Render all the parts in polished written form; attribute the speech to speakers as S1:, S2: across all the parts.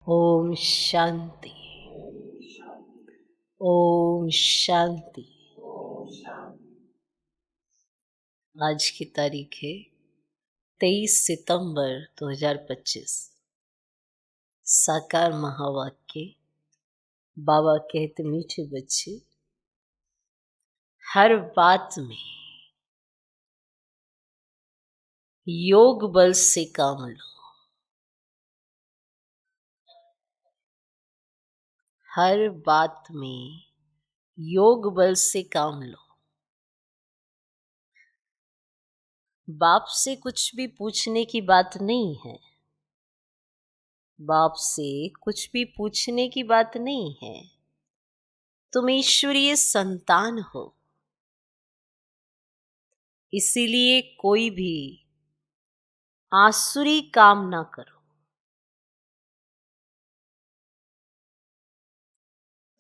S1: ओम शांति। ओम शांति। आज की तारीख है 23 सितंबर 2025। साकार महावाक्य। बाबा कहते मीठे बच्चे, हर बात में योग बल से काम लो। हर बात में योग बल से काम लो। बाप से कुछ भी पूछने की बात नहीं है। बाप से कुछ भी पूछने की बात नहीं है। तुम ईश्वरीय संतान हो, इसीलिए कोई भी आसुरी काम ना करो।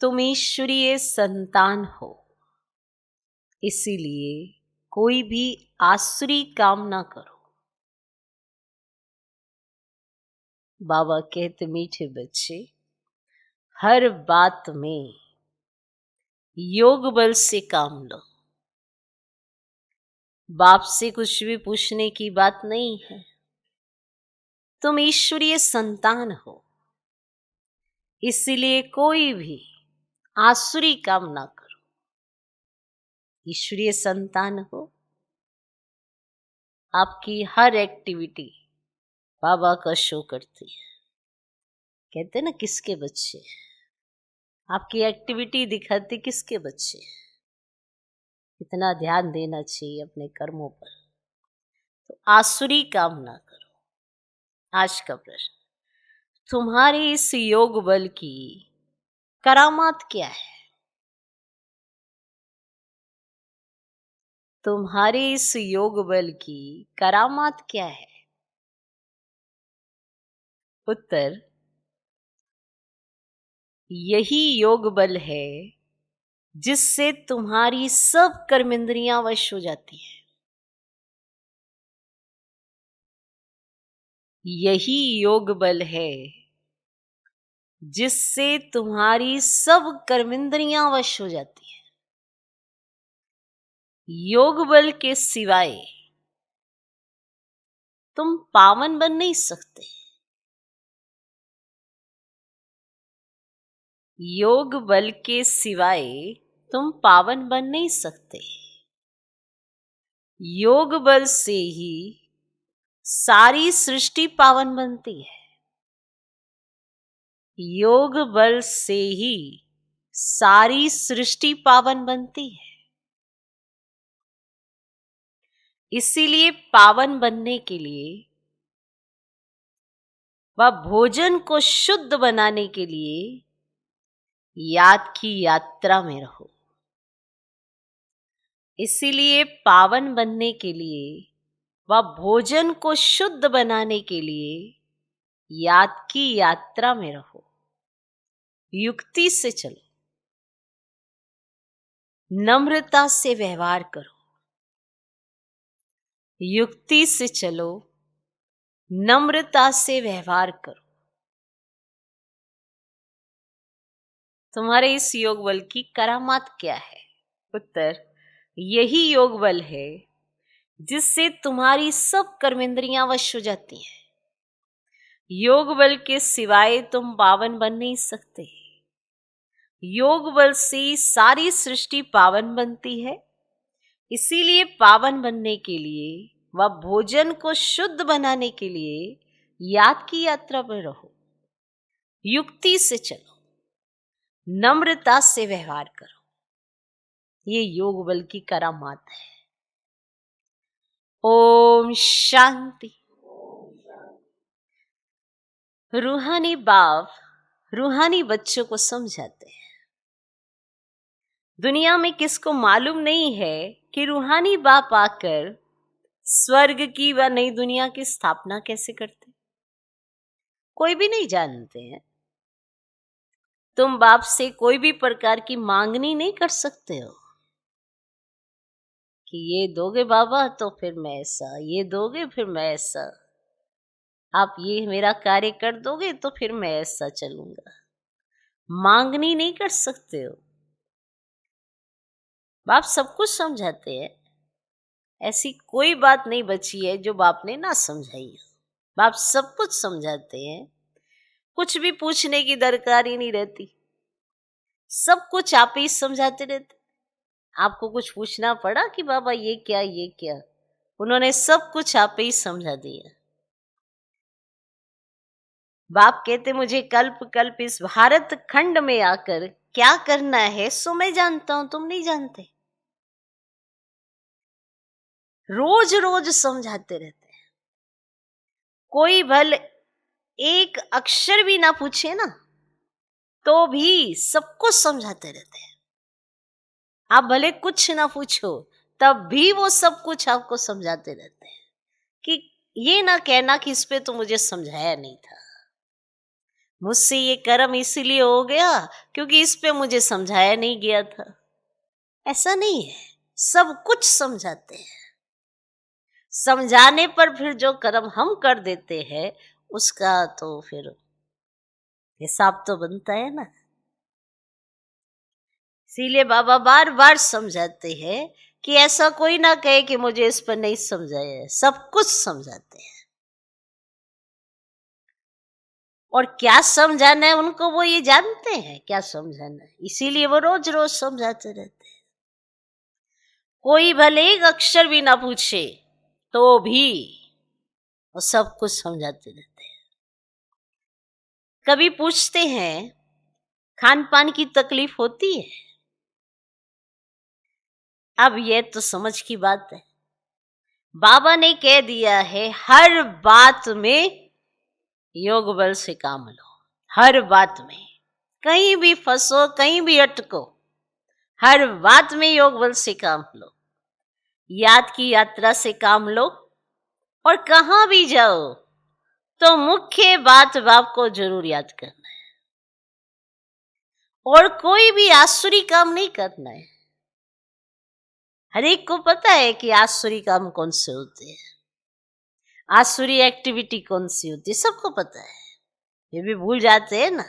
S1: तुम ईश्वरीय संतान हो, इसीलिए कोई भी आसुरी काम ना करो। बाबा कहते मीठे बच्चे, हर बात में योग बल से काम लो। बाप से कुछ भी पूछने की बात नहीं है। तुम ईश्वरीय संतान हो, इसीलिए कोई भी आसुरी काम ना करो। ईश्वरीय संतान हो, आपकी हर एक्टिविटी बाबा का शो करती है। कहते ना किसके बच्चे, आपकी एक्टिविटी दिखाती किसके बच्चे। इतना ध्यान देना चाहिए अपने कर्मों पर। तो आसुरी काम ना करो। आज का प्रश्न, तुम्हारी इस योग बल की करामात क्या है? तुम्हारे इस योग बल की करामात क्या है? उत्तर, यही योग बल है जिससे तुम्हारी सब कर्मेंद्रियां वश हो जाती है। यही योग बल है जिससे तुम्हारी सब कर्मेंद्रियां वश हो जाती है। योग बल के सिवाय तुम पावन बन नहीं सकते। योग बल के सिवाय तुम पावन बन नहीं सकते। योग बल से ही सारी सृष्टि पावन बनती है। योग बल से ही सारी सृष्टि पावन बनती है। इसीलिए पावन बनने के लिए व भोजन को शुद्ध बनाने के लिए याद की यात्रा में रहो। इसीलिए पावन बनने के लिए व भोजन को शुद्ध बनाने के लिए याद की यात्रा में रहो। युक्ति से चलो, नम्रता से व्यवहार करो। युक्ति से चलो, नम्रता से व्यवहार करो। तुम्हारे इस योग बल की करामात क्या है? उत्तर, यही योग बल है जिससे तुम्हारी सब कर्मेंद्रियां वश हो जाती हैं। योग बल के सिवाय तुम पावन बन नहीं सकते। योग बल से सारी सृष्टि पावन बनती है। इसीलिए पावन बनने के लिए व भोजन को शुद्ध बनाने के लिए याद की यात्रा पर रहो। युक्ति से चलो, नम्रता से व्यवहार करो। ये योग बल की करामात है। ओम शांति। रूहानी बाप रूहानी बच्चों को समझाते हैं। दुनिया में किसको मालूम नहीं है कि रूहानी बाप आकर स्वर्ग की व नई दुनिया की स्थापना कैसे करते? कोई भी नहीं जानते हैं। तुम बाप से कोई भी प्रकार की मांगनी नहीं कर सकते हो कि ये दोगे बाबा तो फिर मैं ऐसा, ये दोगे फिर मैं ऐसा। आप ये मेरा कार्य कर दोगे तो फिर मैं ऐसा चलूंगा। मांगनी नहीं कर सकते हो। बाप सब कुछ समझाते हैं, ऐसी कोई बात नहीं बची है जो बाप ने ना समझाई हो। बाप सब कुछ समझाते हैं, कुछ भी पूछने की दरकार ही नहीं रहती, सब कुछ आप ही समझाते रहते। आपको कुछ पूछना पड़ा कि बाबा ये क्या ये क्या, उन्होंने सब कुछ आप ही समझा दिया। बाप कहते मुझे कल्प कल्प इस भारत खंड में आकर क्या करना है सो मैं जानता हूं, तुम नहीं जानते। रोज रोज समझाते रहते हैं। कोई भल एक अक्षर भी ना पूछे ना तो भी सबको समझाते रहते हैं। आप भले कुछ ना पूछो तब भी वो सब कुछ आपको समझाते रहते हैं कि ये ना कहना कि इस पे तो मुझे समझाया नहीं था, मुझसे ये कर्म इसीलिए हो गया क्योंकि इस पे मुझे समझाया नहीं गया था। ऐसा नहीं है, सब कुछ समझाते हैं। समझाने पर फिर जो कर्म हम कर देते हैं उसका तो फिर हिसाब तो बनता है ना। इसीलिए बाबा बार बार समझाते हैं कि ऐसा कोई ना कहे कि मुझे इस पर नहीं समझाया है, सब कुछ समझाते हैं। और क्या समझाना है उनको वो ये जानते हैं क्या समझाना है, इसीलिए वो रोज रोज समझाते रहते हैं। कोई भले एक अक्षर भी ना पूछे तो भी वो सब कुछ समझाते रहते हैं। कभी पूछते हैं खान पान की तकलीफ होती है? अब ये तो समझ की बात है। बाबा ने कह दिया है हर बात में योग बल से काम लो, हर बात में, कहीं भी फंसो कहीं भी अटको, हर बात में योग बल से काम लो। याद की यात्रा से काम लो और कहां भी जाओ तो मुख्य बात बाप को जरूर याद करना है और कोई भी आसुरी काम नहीं करना है। हर एक को पता है कि आसुरी काम कौन से होते हैं, आसुरी एक्टिविटी कौन सी होती है, सबको पता है, ये भी भूल जाते हैं ना,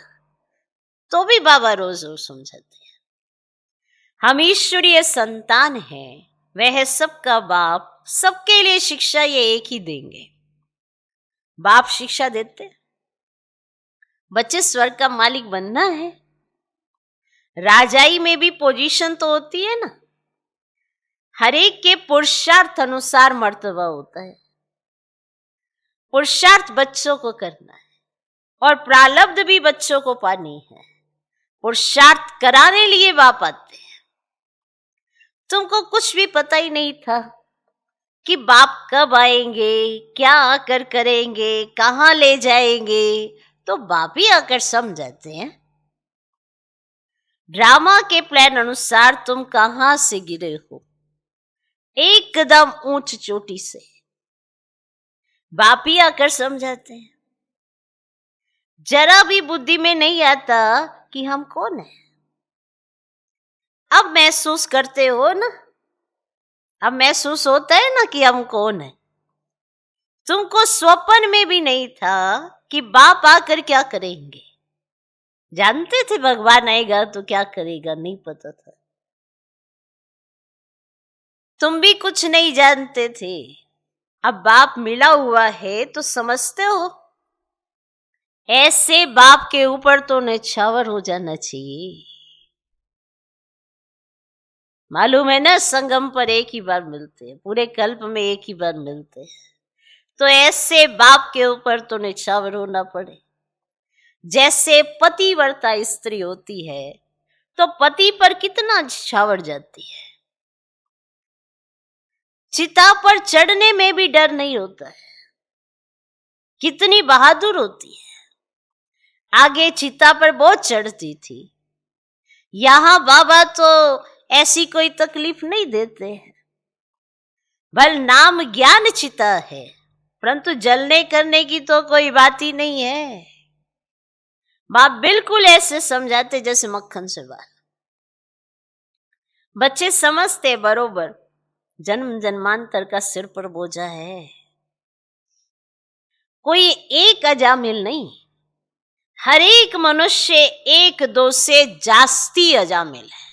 S1: तो भी बाबा रोज रोज समझाते हैं। हम ईश्वरीय संतान हैं, वह है सबका बाप, सबके लिए शिक्षा ये एक ही देंगे। बाप शिक्षा देते, बच्चे स्वर्ग का मालिक बनना है। राजाई में भी पोजीशन तो होती है ना, हर एक के पुरुषार्थ अनुसार मर्तबा होता है। पुरुषार्थ बच्चों को करना है और प्रारब्ध भी बच्चों को पानी है। पुरुषार्थ कराने लिए बाप आते हैं। तुमको कुछ भी पता ही नहीं था कि बाप कब आएंगे, क्या आकर करेंगे, कहाँ ले जाएंगे, तो बाप ही आकर समझाते हैं। ड्रामा के प्लान अनुसार तुम कहां से गिरे हो, एकदम ऊंच चोटी से, बाप ही आकर समझाते हैं। जरा भी बुद्धि में नहीं आता कि हम कौन है। अब महसूस करते हो ना, अब महसूस होता है ना कि हम कौन है। तुमको स्वप्न में भी नहीं था कि बाप आकर क्या करेंगे। जानते थे भगवान आएगा तो क्या करेगा, नहीं पता था। तुम भी कुछ नहीं जानते थे। अब बाप मिला हुआ है तो समझते हो। ऐसे बाप के ऊपर तो निछावर हो जाना चाहिए। मालूम है ना, संगम पर एक ही बार मिलते हैं, पूरे कल्प में एक ही बार मिलते हैं, तो ऐसे बाप के ऊपर तो निछावर होना पड़े। जैसे पतिव्रता स्त्री होती है तो पति पर कितना निछावर जाती है, चिता पर चढ़ने में भी डर नहीं होता है, कितनी बहादुर होती है। आगे चिता पर बहुत चढ़ती थी, यहां बाबा तो ऐसी कोई तकलीफ नहीं देते हैं। भल नाम ज्ञान चिता है परंतु जलने करने की तो कोई बात ही नहीं है। बाप बिल्कुल ऐसे समझाते जैसे मक्खन से बात। बच्चे समझते बरोबर, जन्म जन्मांतर का सिर पर बोझा है। कोई एक अजामिल नहीं, हर एक मनुष्य एक दो से जास्ती अजामिल है।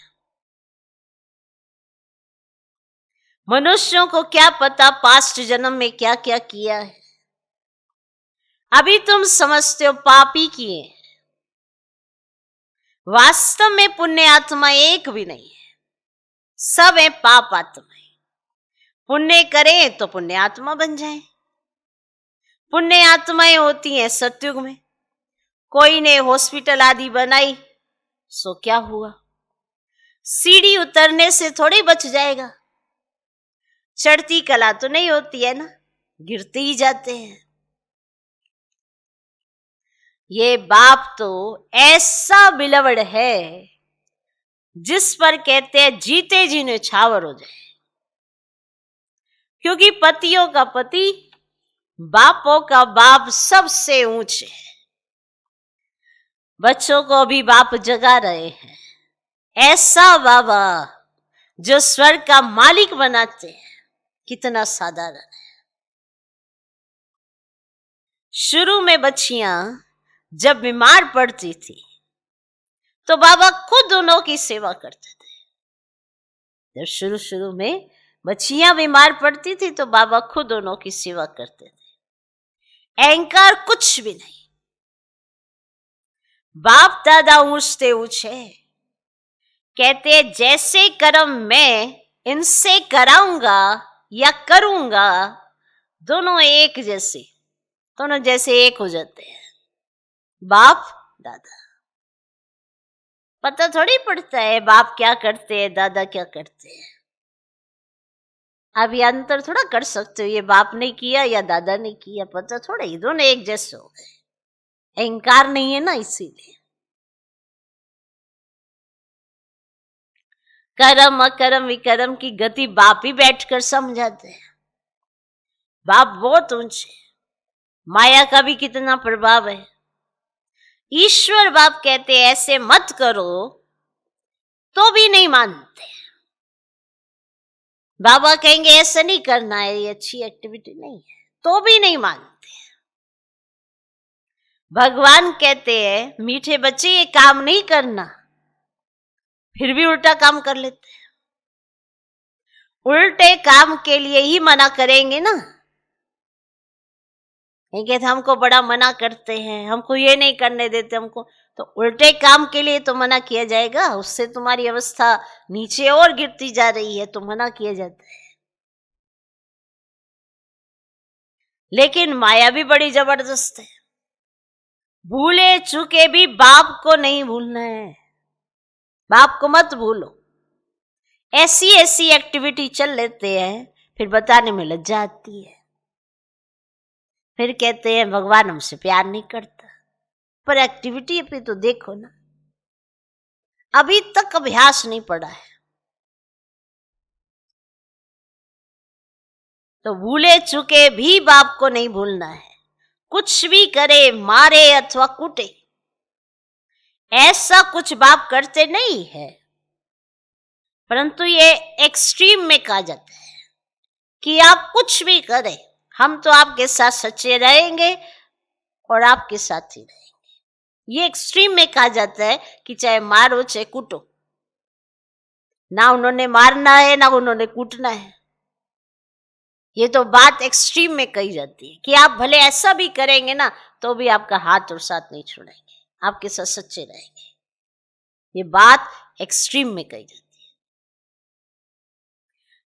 S1: मनुष्यों को क्या पता पास्ट जन्म में क्या क्या किया है। अभी तुम समझते हो पापी किए, वास्तव में पुण्य आत्मा एक भी नहीं है, सब है पाप आत्माएं। पुण्य करें तो पुण्य आत्मा बन जाए। पुण्य आत्माएं होती हैं सतयुग में। कोई ने हॉस्पिटल आदि बनाई, सो क्या हुआ, सीढ़ी उतरने से थोड़ी बच जाएगा। चढ़ती कला तो नहीं होती है ना, गिरते ही जाते हैं। ये बाप तो ऐसा बिलवड़ है जिस पर कहते हैं जीते जी न्यौछावर हो जाए। क्योंकि पतियों का पति, बापों का बाप सबसे ऊंचे है। बच्चों को भी बाप जगा रहे हैं। ऐसा बाबा जो स्वर्ग का मालिक बनाते हैं, कितना साधारण है। शुरू में बच्चियां जब बीमार पड़ती थी तो बाबा खुद उन्हों की सेवा करते थे। जब शुरू में बच्चियां बीमार पड़ती थी तो बाबा खुद उन्हों की सेवा करते थे। अहंकार कुछ भी नहीं। बाप दादा ऊंचते ऊंचे कहते जैसे कर्म मैं इनसे कराऊंगा या करूंगा, दोनों एक जैसे, दोनों जैसे एक हो जाते हैं। बाप दादा पता थोड़ी पड़ता है बाप क्या करते हैं दादा क्या करते हैं। आप ये अंतर थोड़ा कर सकते हो, ये बाप ने किया या दादा ने किया, पता थोड़ा, ये दोनों एक जैसे हो गए। अहंकार नहीं है ना, इसीलिए। कर्म अकर्म विकर्म की गति बाप ही बैठकर समझाते हैं। बाप बहुत ऊंचे, माया का भी कितना प्रभाव है। ईश्वर बाप कहते हैं ऐसे मत करो, तो भी नहीं मानते। बाबा कहेंगे ऐसा नहीं करना है, ये अच्छी एक्टिविटी नहीं है, तो भी नहीं मानते। भगवान कहते हैं मीठे बच्चे ये काम नहीं करना, फिर भी उल्टा काम कर लेते हैं। उल्टे काम के लिए ही मना करेंगे ना। कहेंगे हमको बड़ा मना करते हैं, हमको ये नहीं करने देते, हमको, तो उल्टे काम के लिए तो मना किया जाएगा। उससे तुम्हारी अवस्था नीचे और गिरती जा रही है, तो मना किया जाता है। लेकिन माया भी बड़ी जबरदस्त है। भूले चुके भी बाप को नहीं भूलना है। बाप को मत भूलो। ऐसी ऐसी एक्टिविटी चल लेते हैं, फिर बताने में लज्जा आती है। फिर कहते हैं भगवान हमसे प्यार नहीं करता, पर एक्टिविटी पे तो देखो ना, अभी तक अभ्यास नहीं पड़ा है। तो भूले चुके भी बाप को नहीं भूलना है। कुछ भी करे, मारे अथवा कूटे, ऐसा कुछ बाप करते नहीं है। परंतु ये एक्सट्रीम में कहा जाता है कि आप कुछ भी करें, हम तो आपके साथ सच्चे रहेंगे और आपके साथ ही रहेंगे। ये एक्सट्रीम में कहा जाता है कि चाहे मारो चाहे कूटो, ना उन्होंने मारना है ना उन्होंने कूटना है। ये तो बात एक्सट्रीम में कही जाती है कि आप भले ऐसा भी करेंगे ना, तो भी आपका हाथ और साथ नहीं छोड़ेंगे, आपके साथ सच्चे रहेंगे। ये बात एक्सट्रीम में कही जाती है।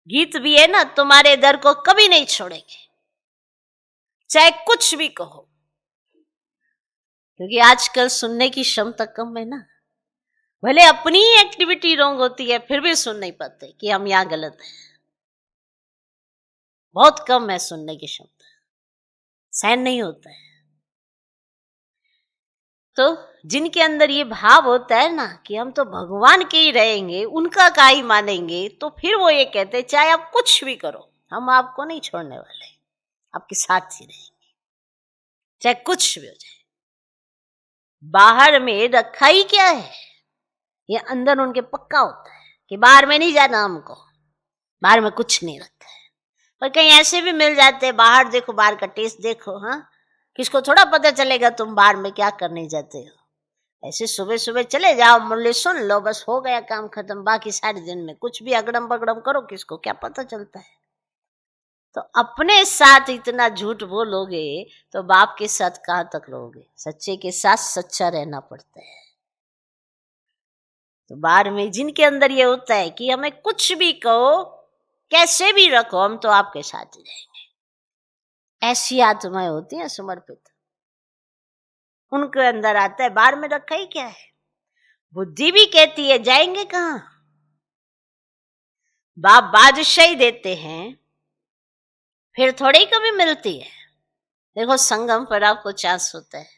S1: गीत भी है ना, तुम्हारे दर को कभी नहीं छोड़ेंगे, चाहे कुछ भी कहो। क्योंकि आजकल सुनने की क्षमता कम है ना। भले अपनी ही एक्टिविटी रॉन्ग होती है, फिर भी सुन नहीं पाते कि हम यहाँ गलत हैं। बहुत कम है सुनने की क्षमता, सहन नहीं होता है। तो जिनके अंदर ये भाव होता है ना कि हम तो भगवान के ही रहेंगे, उनका का ही मानेंगे, तो फिर वो ये कहते हैं चाहे आप कुछ भी करो, हम आपको नहीं छोड़ने वाले, आपके साथ ही रहेंगे, चाहे कुछ भी हो जाए। बाहर में रखा ही क्या है, ये अंदर उनके पक्का होता है कि बाहर में नहीं जाना हमको, बाहर में कुछ नहीं रखा है। पर कहीं ऐसे भी मिल जाते हैं, बाहर देखो, बाहर का टेस्ट देखो, हाँ किसको थोड़ा पता चलेगा तुम बाहर में क्या करने जाते हो। ऐसे सुबह सुबह चले जाओ, मुरली सुन लो, बस हो गया काम खत्म। बाकी सारे दिन में कुछ भी अगड़म बगड़म करो, किसको क्या पता चलता है। तो अपने साथ इतना झूठ बोलोगे तो बाप के साथ कहां तक रहोगे। सच्चे के साथ सच्चा रहना पड़ता है। तो बाहर में जिनके अंदर ये होता है कि हमें कुछ भी कहो, कैसे भी रखो, हम तो आपके साथ ही रहेंगे, ऐसी आत्माएं होती हैं समर्पित। उनके अंदर आता है, बाहर में रखा ही क्या है। बुद्धि भी कहती है जाएंगे कहां। बाप बादशाही देते हैं, फिर थोड़ी कभी मिलती है। देखो संगम पर आपको चांस होता है,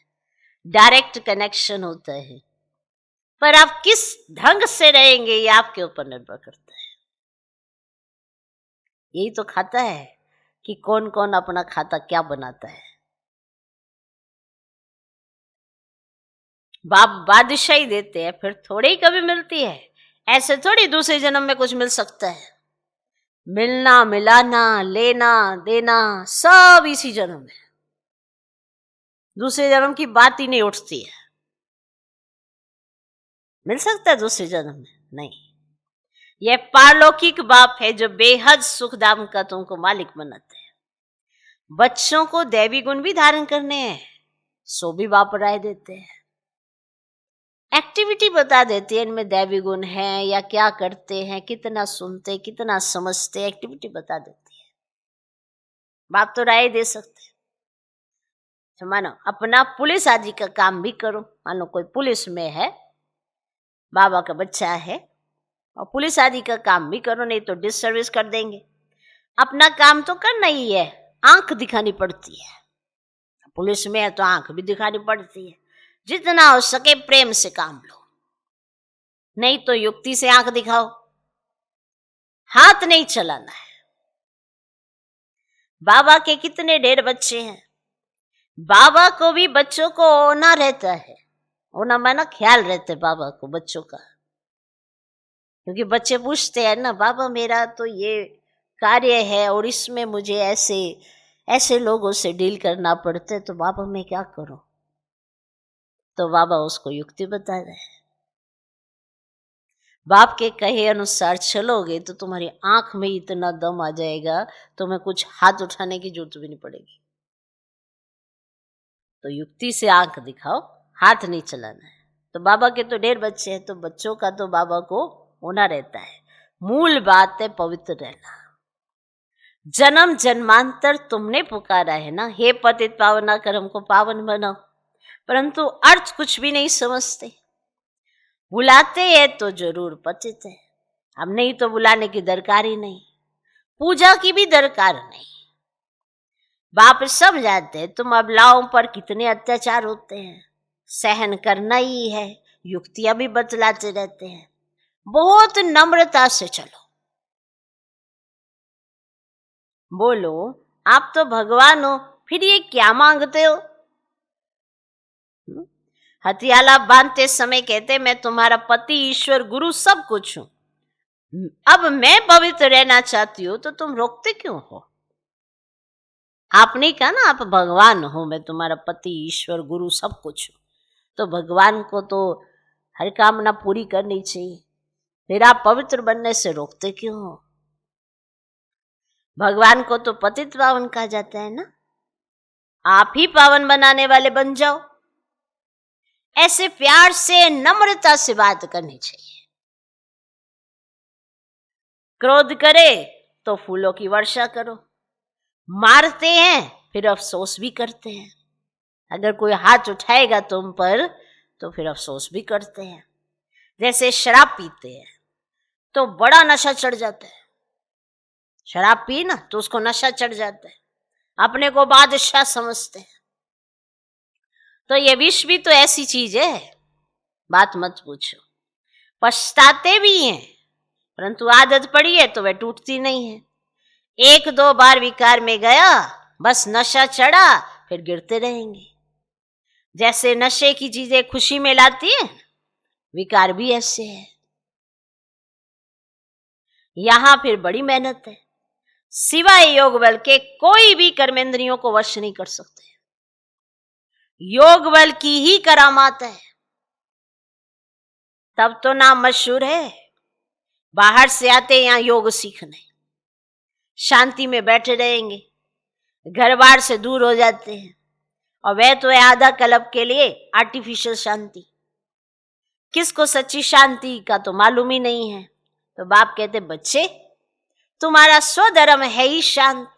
S1: डायरेक्ट कनेक्शन होता है, पर आप किस ढंग से रहेंगे ये आपके ऊपर निर्भर करता है। यही तो खाता है कि कौन कौन अपना खाता क्या बनाता है। बाप बादशाही देते हैं, फिर थोड़ी ही कभी मिलती है। ऐसे थोड़ी दूसरे जन्म में कुछ मिल सकता है। मिलना मिलाना लेना देना सब इसी जन्म में। दूसरे जन्म की बात ही नहीं उठती है। मिल सकता है दूसरे जन्म में? नहीं। यह पारलौकिक बाप है जो बेहद सुखधाम का तुमको मालिक बनाते हैं। बच्चों को दैवी गुण भी धारण करने हैं, सो भी बाप राय देते हैं। एक्टिविटी बता देते हैं इनमें दैवी गुण है या क्या करते हैं, कितना सुनते, कितना समझते, एक्टिविटी बता देती है। बाप तो राय दे सकते हैं। तो मानो अपना पुलिस आदि का काम भी करो। मानो कोई पुलिस में है, बाबा का बच्चा है, और पुलिस आदि का काम भी करो, नहीं तो डिससर्विस कर देंगे। अपना काम तो करना ही है, आंख दिखानी पड़ती है। पुलिस में है तो आंख भी दिखानी पड़ती है। जितना हो सके प्रेम से काम लो, नहीं तो युक्ति से आंख दिखाओ। हाथ नहीं चलाना है। बाबा के कितने ढेर बच्चे हैं, बाबा को भी बच्चों को होना रहता है। होना माना ख्याल रहता है बाबा को बच्चों का। क्योंकि बच्चे पूछते हैं ना, बाबा मेरा तो ये कार्य है और इसमें मुझे ऐसे ऐसे लोगों से डील करना पड़ता है, तो बाबा मैं क्या करूं। तो बाबा उसको युक्ति बता रहे हैं। बाप के कहे अनुसार चलोगे तो तुम्हारी आंख में इतना दम आ जाएगा, तुम्हें कुछ हाथ उठाने की जरूरत भी नहीं पड़ेगी। तो युक्ति से आंख दिखाओ, हाथ नहीं चलाना है। तो बाबा के तो ढेर बच्चे हैं, तो बच्चों का तो बाबा को होना रहता है। मूल बात है पवित्र रहना। जन्म जन्मांतर तुमने पुकारा है ना, हे पतित पावना कर हमको पावन बनाओ, परंतु अर्थ कुछ भी नहीं समझते। बुलाते हैं तो जरूर पतित है, अब नहीं तो बुलाने की दरकार ही नहीं, पूजा की भी दरकार नहीं। बाप सब जानते हैं तुम अबलाओं पर कितने अत्याचार होते हैं, सहन करना ही है। युक्तियां भी बतलाते रहते हैं। बहुत नम्रता से चलो। बोलो आप तो भगवान हो, फिर ये क्या मांगते हो। हथियाला बांधते समय कहते मैं तुम्हारा पति ईश्वर गुरु सब कुछ हूं, अब मैं पवित्र रहना चाहती हूं, तो तुम रोकते क्यों हो। आपने कहा ना आप भगवान हो, मैं तुम्हारा पति ईश्वर गुरु सब कुछ हूं, तो भगवान को तो हर कामना पूरी करनी चाहिए, फिर आप पवित्र बनने से रोकते क्यों हो। भगवान को तो पतित पावन कहा जाता है ना, आप ही पावन बनाने वाले बन जाओ। ऐसे प्यार से नम्रता से बात करनी चाहिए। क्रोध करे तो फूलों की वर्षा करो, मारते हैं फिर अफसोस भी करते हैं। अगर कोई हाथ उठाएगा तुम पर तो फिर अफसोस भी करते हैं। जैसे शराब पीते हैं तो बड़ा नशा चढ़ जाता है। शराब पी ना तो उसको नशा चढ़ जाता है, अपने को बादशाह समझते हैं। तो ये विष भी तो ऐसी चीज है, बात मत पूछो। पछताते भी हैं, परंतु आदत पड़ी है तो वह टूटती नहीं है। एक दो बार विकार में गया, बस नशा चढ़ा, फिर गिरते रहेंगे। जैसे नशे की चीजें खुशी में लाती है, विकार भी ऐसे है। यहां फिर बड़ी मेहनत है। सिवाय योग बल के कोई भी कर्मेंद्रियों को वश नहीं कर सकते। योग बल की ही करामात है, तब तो नाम मशहूर है। बाहर से आते हैं यहाँ योग सीखने, शांति में बैठे रहेंगे, घर बार से दूर हो जाते हैं, और वह तो है आधा कल्प के लिए आर्टिफिशियल शांति। किसको सच्ची शांति का तो मालूम ही नहीं है। तो बाप कहते बच्चे, तुम्हारा स्वधर्म है ही शांत।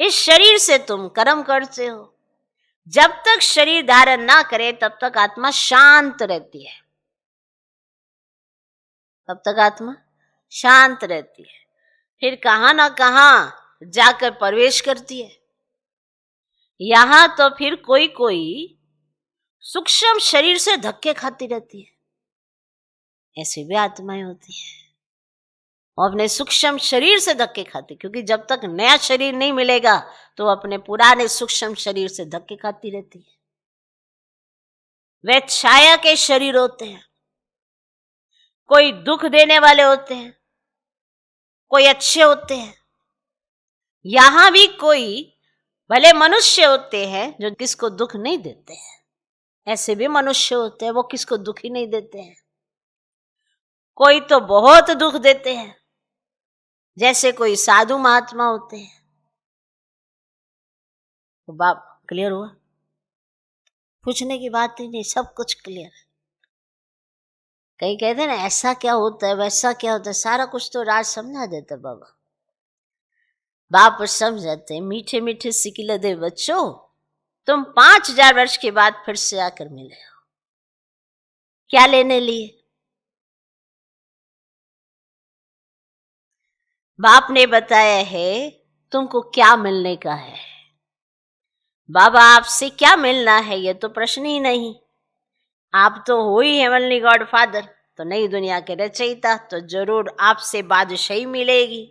S1: इस शरीर से तुम कर्म करते हो, जब तक शरीर धारण ना करे तब तक आत्मा शांत रहती है, तब तक आत्मा शांत रहती है। फिर कहां ना कहां जाकर प्रवेश करती है। यहां तो फिर कोई कोई सूक्ष्म शरीर से धक्के खाती रहती है, ऐसी भी आत्माएं होती है, और अपने सूक्ष्म शरीर से धक्के खाती, क्योंकि जब तक नया शरीर नहीं मिलेगा तो अपने पुराने सूक्ष्म शरीर से धक्के खाती रहती है। वे छाया के शरीर होते हैं, कोई दुख देने वाले होते हैं, कोई अच्छे होते हैं। यहां भी कोई भले मनुष्य होते हैं जो किसको दुख नहीं देते हैं, ऐसे भी मनुष्य होते हैं वो किसको दुख ही नहीं देते हैं। कोई तो बहुत दुख देते हैं, जैसे कोई साधु महात्मा होते हैं। तो बाप क्लियर हुआ? पूछने की बात ही नहीं, सब कुछ क्लियर। कहीं कहते हैं ना ऐसा क्या होता है वैसा क्या होता है, सारा कुछ तो राज समझा देते बाबा। बाप समझाते मीठे मीठे सिकिलदे बच्चों, तुम 5000 वर्ष के बाद फिर से आकर मिले हो, क्या लेने लिए? बाप ने बताया है तुमको क्या मिलने का है। बाबा आपसे क्या मिलना है ये तो प्रश्न ही नहीं। आप तो हो ही हेवनली गॉड फादर, तो नई दुनिया के रचयिता, तो जरूर आपसे बादशाही मिलेगी।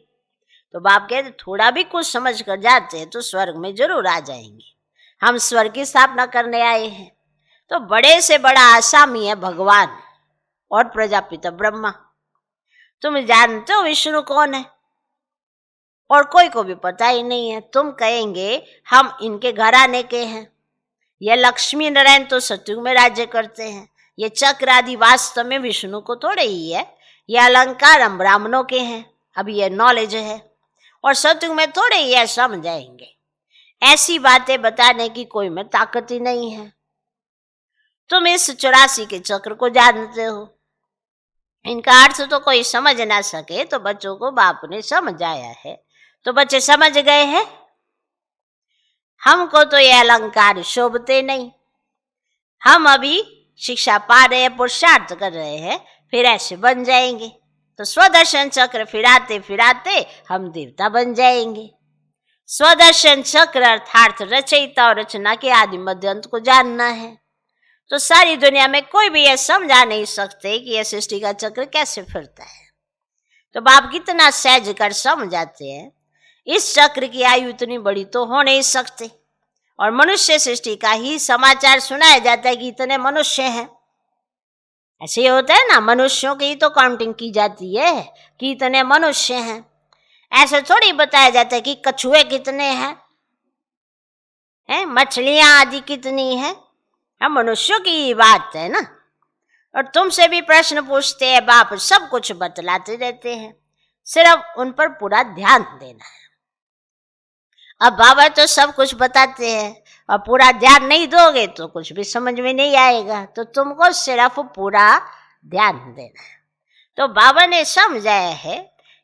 S1: तो बाप कहते थोड़ा भी कुछ समझ कर जाते हैं तो स्वर्ग में जरूर आ जाएंगे। हम स्वर्ग की स्थापना करने आए हैं। तो बड़े से बड़ा आसामी है भगवान और प्रजापिता ब्रह्मा। तुम जानते हो विष्णु कौन है? और कोई को भी पता ही नहीं है। तुम कहेंगे हम इनके घराने के हैं। यह लक्ष्मी नारायण तो सतयुग में राज्य करते हैं, ये चक्र आदि वास्तव में विष्णु को थोड़े ही है। ये अलंकार हम ब्राह्मणों के हैं, अभी ये नॉलेज है, और सतयुग में थोड़े ही है समझाएंगे। ऐसी बातें बताने की कोई में ताकत ही नहीं है। तुम इस 84 के चक्र को जानते हो, इनका अर्थ तो कोई समझ ना सके तो बच्चों को बाप ने समझाया है, तो बच्चे समझ गए हैं। हमको तो ये अलंकार शोभते नहीं, हम अभी शिक्षा पा रहे हैं, पुरुषार्थ कर रहे हैं, फिर ऐसे बन जाएंगे। तो स्वदर्शन चक्र फिराते फिराते हम देवता बन जाएंगे। स्वदर्शन चक्र अर्थात रचयिता और रचना के आदि मध्य अंत को जानना है। तो सारी दुनिया में कोई भी यह समझा नहीं सकते कि यह सृष्टि का चक्र कैसे फिरता है। तो बाप कितना सहज कर समझाते हैं। इस चक्र की आयु इतनी बड़ी तो हो नहीं सकती, और मनुष्य सृष्टि का ही समाचार सुनाया जाता है कि इतने मनुष्य हैं। ऐसे ही होता है ना, मनुष्यों की तो काउंटिंग की जाती है कि इतने मनुष्य हैं। ऐसे थोड़ी बताया जाता है कि कछुए कितने हैं, मछलियां आदि कितनी हैं। मनुष्यों की ही बात है ना। और तुमसे भी प्रश्न पूछते हैं बाप, सब कुछ बतलाते रहते हैं, सिर्फ उन पर पूरा ध्यान देना है। अब बाबा तो सब कुछ बताते हैं और पूरा ध्यान नहीं दोगे तो कुछ भी समझ में नहीं आएगा। तो तुमको सिर्फ पूरा ध्यान देना है। तो बाबा ने समझाया है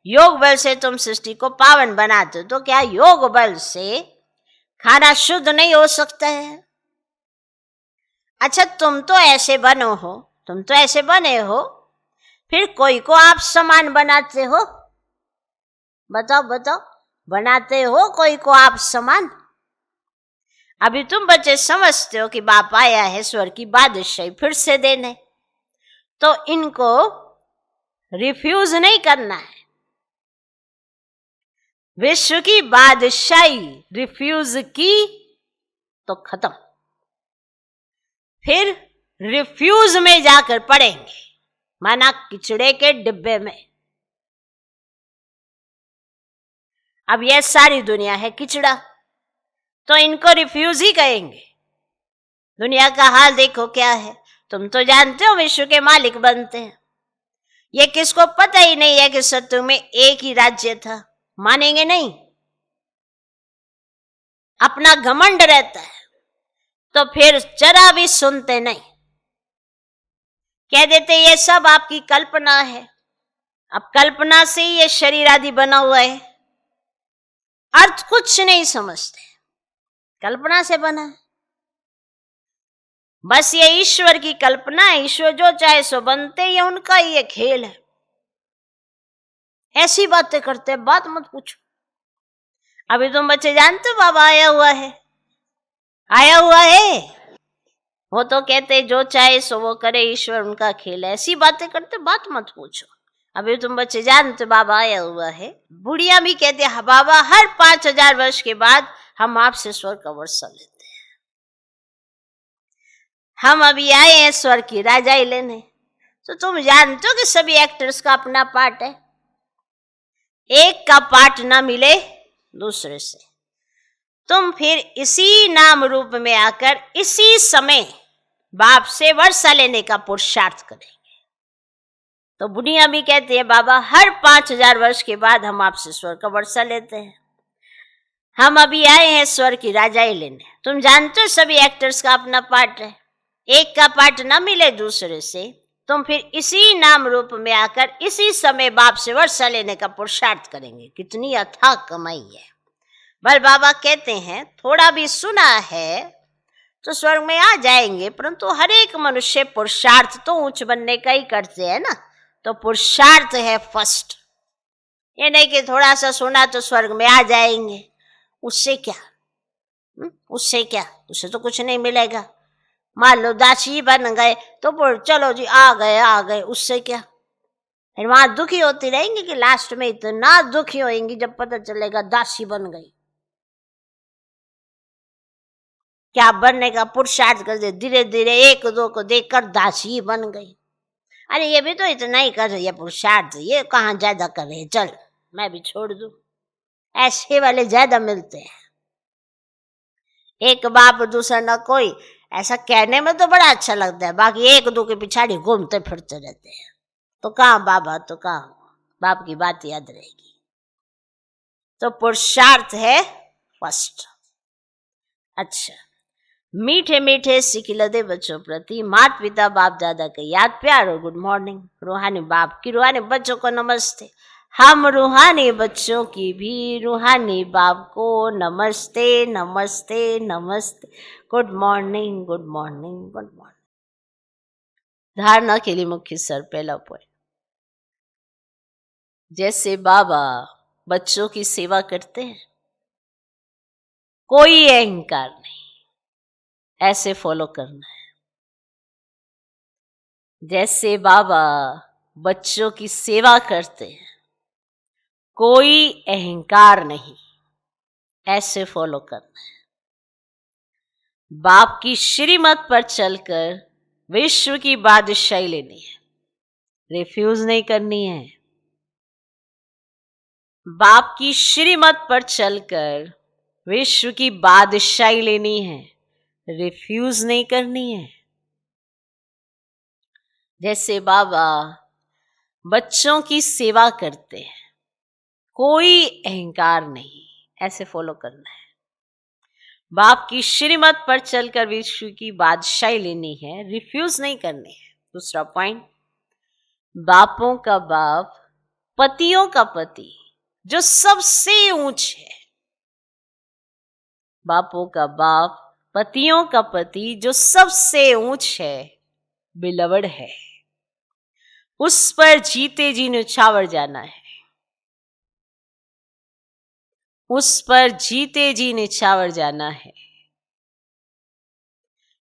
S1: योग बल से तुम सृष्टि को पावन बनाते हो, तो क्या योग बल से खाना शुद्ध नहीं हो सकता है? अच्छा तुम तो ऐसे बनो हो, तुम तो ऐसे बने हो, फिर कोई को आप समान बनाते हो? बताओ बताओ, बनाते हो कोई को आप समान? अभी तुम बच्चे समझते हो कि बाप आया है स्वर्ग की बादशाही फिर से देने, तो इनको रिफ्यूज नहीं करना है। विश्व की बादशाही रिफ्यूज की तो खत्म, फिर रिफ्यूज में जाकर पड़ेंगे, माना किचड़े के डिब्बे में। अब यह सारी दुनिया है किचड़ा, तो इनको रिफ्यूज ही कहेंगे। दुनिया का हाल देखो क्या है। तुम तो जानते हो विश्व के मालिक बनते हैं। ये किसको पता ही नहीं है कि सत्य में एक ही राज्य था। मानेंगे नहीं, अपना घमंड रहता है तो फिर जरा भी सुनते नहीं, कह देते ये सब आपकी कल्पना है। अब कल्पना से ही ये शरीर आदि बना हुआ है, अर्थ कुछ नहीं समझते, कल्पना से बना है। बस ये ईश्वर की कल्पना है, ईश्वर जो चाहे सो बनते, ये उनका ही ये खेल है। ऐसी बातें करते हैं, बात मत पूछो। अभी तुम बच्चे जानते हो बाबा आया हुआ है, आया हुआ है। वो तो कहते जो चाहे सो वो करे, ईश्वर उनका खेल है। ऐसी बातें करते, बात मत पूछो। अभी तुम बच्चे जानते बाबा आया हुआ है। बुढ़िया भी कहते हैं बाबा हर 5000 वर्ष के बाद हम आपसे स्वर्ग का वर्षा लेते हैं। हम अभी आए हैं स्वर्ग की राजाई लेने। तो तुम जानते हो कि सभी एक्टर्स का अपना पार्ट है, एक का पार्ट ना मिले दूसरे से। तुम फिर इसी नाम रूप में आकर इसी समय बाप से वर्षा लेने का पुरुषार्थ करेंगे। तो बुढ़िया भी कहती है बाबा हर 5000 वर्ष के बाद हम आपसे स्वर्ग का वर्षा लेते हैं। हम अभी आए हैं स्वर्ग की राजाई लेने। तुम जानते हो सभी एक्टर्स का अपना पार्ट है, एक का पार्ट ना मिले दूसरे से। तुम फिर इसी नाम रूप में आकर इसी समय बाप से वर्षा लेने का पुरुषार्थ करेंगे। कितनी अथाह कमाई है। बल बाबा कहते हैं थोड़ा भी सुना है तो स्वर्ग में आ जाएंगे, परंतु हर एक मनुष्य पुरुषार्थ तो ऊंच बनने का ही करते हैं ना। तो पुरुषार्थ है फर्स्ट। ये नहीं कि थोड़ा सा सुना तो स्वर्ग में आ जाएंगे। उससे क्या, उससे क्या, उससे तो कुछ नहीं मिलेगा। मान लो दासी बन गए तो चलो जी आ गए, उससे क्या। फिर वहां दुखी होती रहेंगी कि लास्ट में इतना दुखी होंगी जब पता चलेगा दासी बन गई। क्या बनने का पुरुषार्थ कर दे, धीरे धीरे एक दो को देखकर दासी बन गई। अरे ये भी तो इतना ही कर रही है पुरुषार्थ, ये कहाँ ज्यादा कर रही है, चल मैं भी छोड़ दूं। ऐसे वाले ज्यादा मिलते हैं। एक बाप दूसरा न कोई, ऐसा कहने में तो बड़ा अच्छा लगता है, बाकी एक दो के पिछाड़ी घूमते फिरते रहते हैं। तो कहाँ बाबा, तो कहाँ बाप की बात याद रहेगी। तो पुरुषार्थ है फर्स्ट। अच्छा, मीठे मीठे सिखिलदे बच्चों प्रति माता पिता बाप दादा का याद प्यार और गुड मॉर्निंग। रूहानी बाप की रूहानी बच्चों को नमस्ते। हम रूहानी बच्चों की भी रूहानी बाप को नमस्ते नमस्ते नमस्ते। Good morning good morning good morning. धारणा के लिए मुख्य सर पहला पॉइंट, जैसे बाबा बच्चों की सेवा करते हैं, कोई अहंकार नहीं, ऐसे फॉलो करना है। जैसे बाबा बच्चों की सेवा करते हैं, कोई अहंकार नहीं, ऐसे फॉलो करना है। बाप की श्रीमत पर चलकर विश्व की बादशाही लेनी है, रिफ्यूज नहीं करनी है। बाप की श्रीमत पर चलकर विश्व की बादशाही लेनी है, रिफ्यूज नहीं करनी है। जैसे बाबा बच्चों की सेवा करते हैं, कोई अहंकार नहीं, ऐसे फॉलो करना है। बाप की श्रीमत पर चलकर विश्व की बादशाही लेनी है, रिफ्यूज नहीं करनी है। दूसरा पॉइंट, बापों का बाप पतियों का पति जो सबसे ऊंच है। बापों का बाप पतियों का पति जो सबसे ऊंच है, बिलवड है, उस पर जीते जी न्यौछावर जाना है। उस पर जीते जी न्यौछावर जाना है।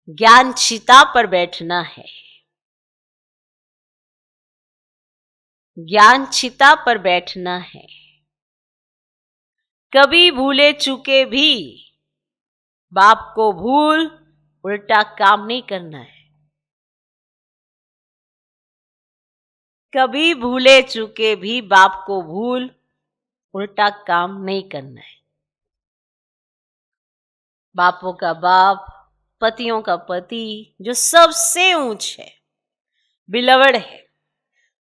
S1: ज्ञान चिता पर बैठना है। ज्ञान चिता पर बैठना है। कभी भूले चूके भी बाप को भूल उल्टा काम नहीं करना है। कभी भूले चूके भी बाप को भूल उल्टा काम नहीं करना है। बापों का बाप पतियों का पति जो सबसे ऊंच है, बिलवड़ है,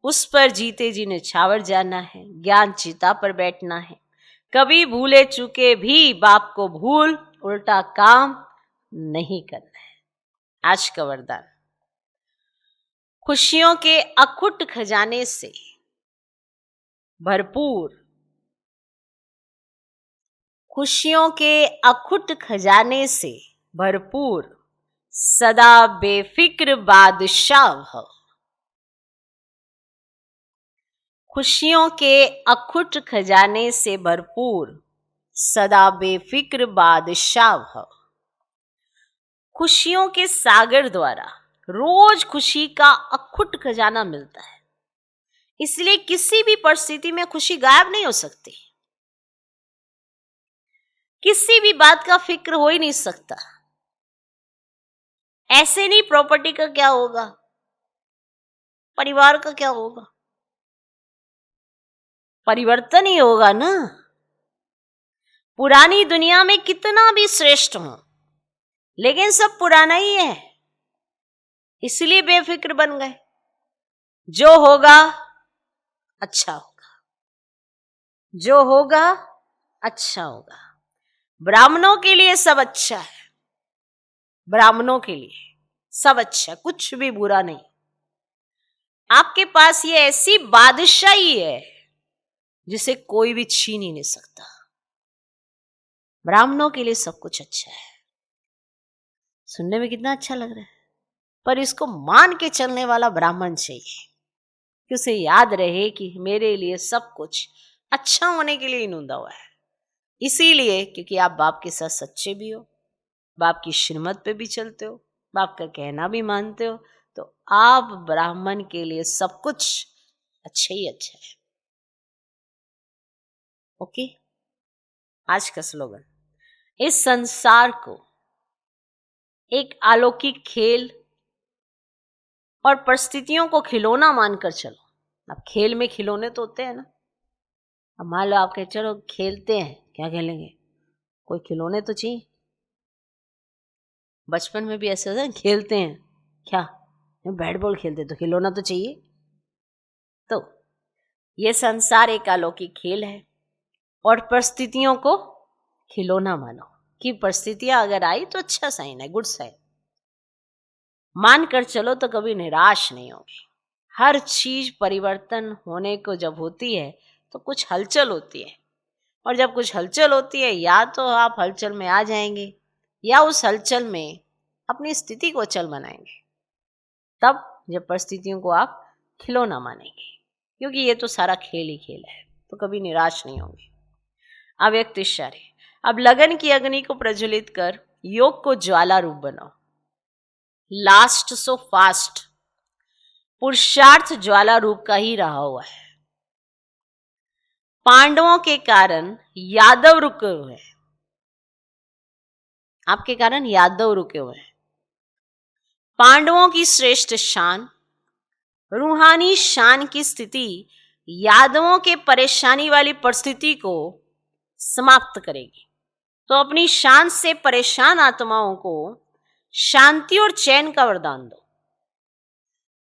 S1: उस पर जीते जी निछावर जाना है, ज्ञान चिता पर बैठना है, कभी भूले चुके भी बाप को भूल उल्टा काम नहीं करना है। आज का वरदान, खुशियों के अखुट खजाने से भरपूर, खुशियों के अखुट खजाने से भरपूर, सदा बेफिक्र बादशाह भव। खुशियों के अखुट खजाने से भरपूर, सदा बेफिक्र बादशाह भव। खुशियों के सागर द्वारा रोज खुशी का अखुट खजाना मिलता है, इसलिए किसी भी परिस्थिति में खुशी गायब नहीं हो सकती। किसी भी बात का फिक्र हो ही नहीं सकता। ऐसे नहीं, प्रॉपर्टी का क्या होगा, परिवार का क्या होगा, परिवर्तन ही होगा ना। पुरानी दुनिया में कितना भी श्रेष्ठ हो, लेकिन सब पुराना ही है, इसलिए बेफिक्र बन गए। जो होगा अच्छा होगा, जो होगा अच्छा होगा। ब्राह्मणों के लिए सब अच्छा है, ब्राह्मणों के लिए सब अच्छा, कुछ भी बुरा नहीं। आपके पास ये ऐसी बादशाही है जिसे कोई भी छीन ही नहीं सकता। ब्राह्मणों के लिए सब कुछ अच्छा है। सुनने में कितना अच्छा लग रहा है, पर इसको मान के चलने वाला ब्राह्मण चाहिए कि उसे याद रहे कि मेरे लिए सब कुछ अच्छा होने के लिए इनूंदा हुआ है। इसीलिए क्योंकि आप बाप के साथ सच्चे भी हो, बाप की श्रीमत पे भी चलते हो, बाप का कहना भी मानते हो, तो आप ब्राह्मण के लिए सब कुछ अच्छा ही अच्छा है। ओके, आज का स्लोगन, इस संसार को एक अलौकिक खेल और परिस्थितियों को खिलौना मानकर चलो। अब खेल में खिलौने तो होते हैं ना। अब मान लो आप कहे चलो खेलते हैं, क्या खेलेंगे, कोई खिलौने तो चाहिए। बचपन में भी ऐसे होता है, खेलते हैं क्या, बैट बॉल खेलते तो खिलौना तो चाहिए। तो ये संसार एक अलौकिक खेल है और परिस्थितियों को खिलौना मानो कि परिस्थितियां अगर आई तो अच्छा साइन है, गुड साइन। मान कर चलो तो कभी निराश नहीं होगी। हर चीज परिवर्तन होने को जब होती है तो कुछ हलचल होती है, और जब कुछ हलचल होती है या तो आप हलचल में आ जाएंगे या उस हलचल में अपनी स्थिति को अचल बनाएंगे। तब जब परिस्थितियों को आप खिलौना मानेंगे, क्योंकि ये तो सारा खेल ही खेल है, तो कभी निराश नहीं होंगे। अव्यक्त इशारे, अब लगन की अग्नि को प्रज्वलित कर योग को ज्वाला रूप बनाओ। लास्ट सो फास्ट, पुरुषार्थ ज्वाला रूप का ही रहा हुआ है। पांडवों के कारण यादव रुके हुए हैं, आपके कारण यादव रुके हुए हैं। पांडवों की श्रेष्ठ शान, रूहानी शान की स्थिति यादवों के परेशानी वाली परिस्थिति को समाप्त करेगी। तो अपनी शान से परेशान आत्माओं को शांति और चैन का वरदान दो।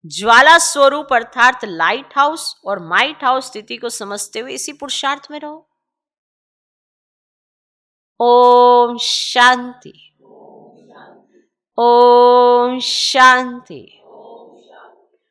S1: ज्वाला स्वरूप अर्थात लाइट हाउस और माइट हाउस स्थिति को समझते हुए इसी पुरुषार्थ में रहो। ओम शांति, ओम शांति।